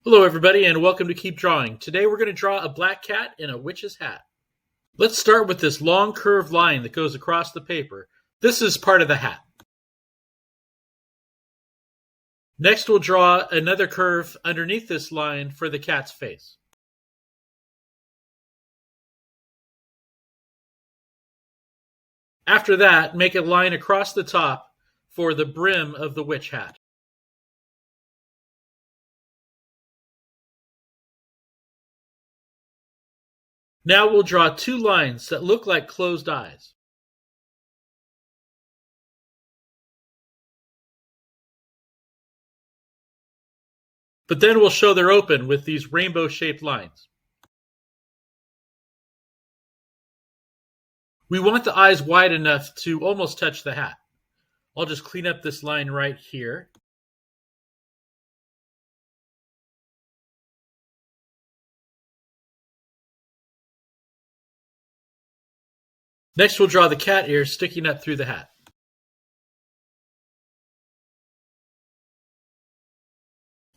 Hello everybody and welcome to Keep Drawing. Today we're going to draw a black cat in a witch's hat. Let's start with this long curved line that goes across the paper. This is part of the hat. Next we'll draw another curve underneath this line for the cat's face. After that, make a line across the top for the brim of the witch hat. Now we'll draw two lines that look like closed eyes. But then we'll show they're open with these rainbow-shaped lines. We want the eyes wide enough to almost touch the hat. I'll just clean up this line right here. Next we'll draw the cat ears sticking up through the hat.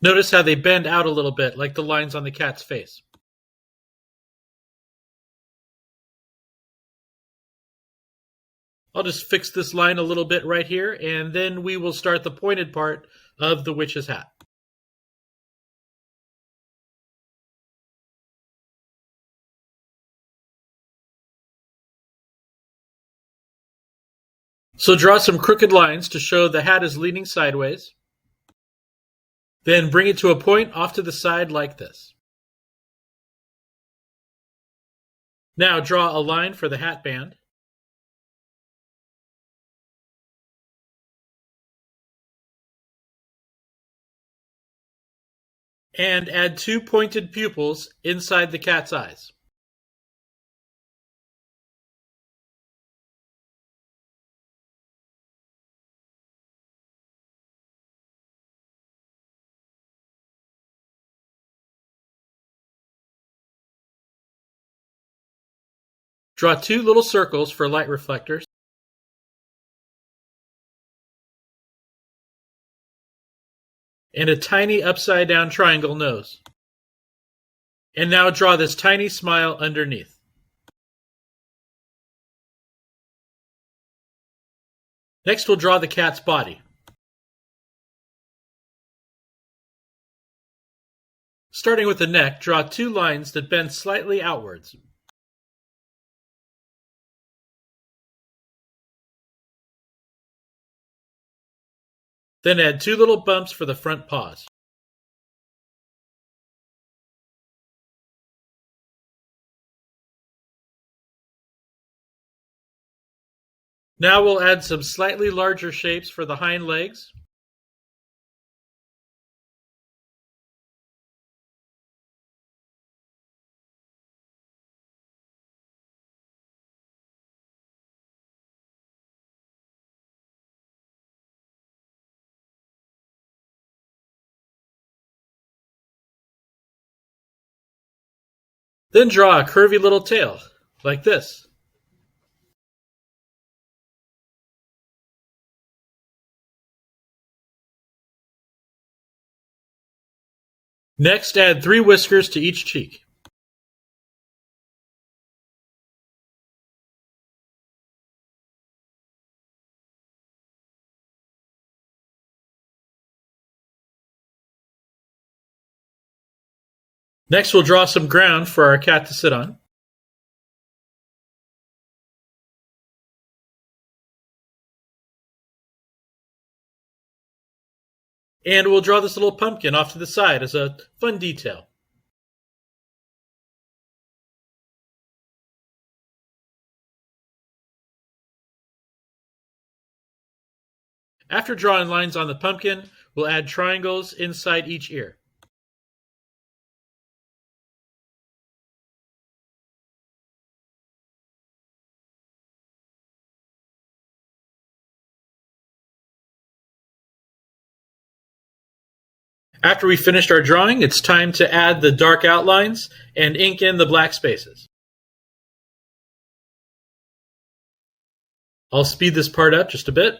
Notice how they bend out a little bit, like the lines on the cat's face. I'll just fix this line a little bit right here, and then we will start the pointed part of the witch's hat. So draw some crooked lines to show the hat is leaning sideways. Then bring it to a point off to the side like this. Now draw a line for the hat band. And add two pointed pupils inside the cat's eyes. Draw two little circles for light reflectors. And a tiny upside down triangle nose. And now draw this tiny smile underneath. Next we'll draw the cat's body. Starting with the neck, draw two lines that bend slightly outwards. Then add two little bumps for the front paws. Now we'll add some slightly larger shapes for the hind legs. Then draw a curvy little tail, like this. Next, add 3 whiskers to each cheek. Next, we'll draw some ground for our cat to sit on. And we'll draw this little pumpkin off to the side as a fun detail. After drawing lines on the pumpkin, we'll add triangles inside each ear. After we finished our drawing, it's time to add the dark outlines and ink in the black spaces. I'll speed this part up just a bit.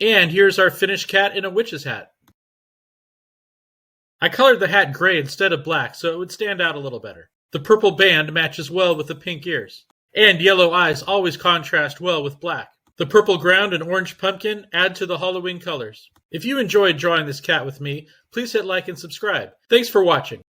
And here's our finished cat in a witch's hat. I colored the hat gray instead of black so it would stand out a little better. The purple band matches well with the pink ears. And yellow eyes always contrast well with black. The purple ground and orange pumpkin add to the Halloween colors. If you enjoyed drawing this cat with me, please hit like and subscribe. Thanks for watching.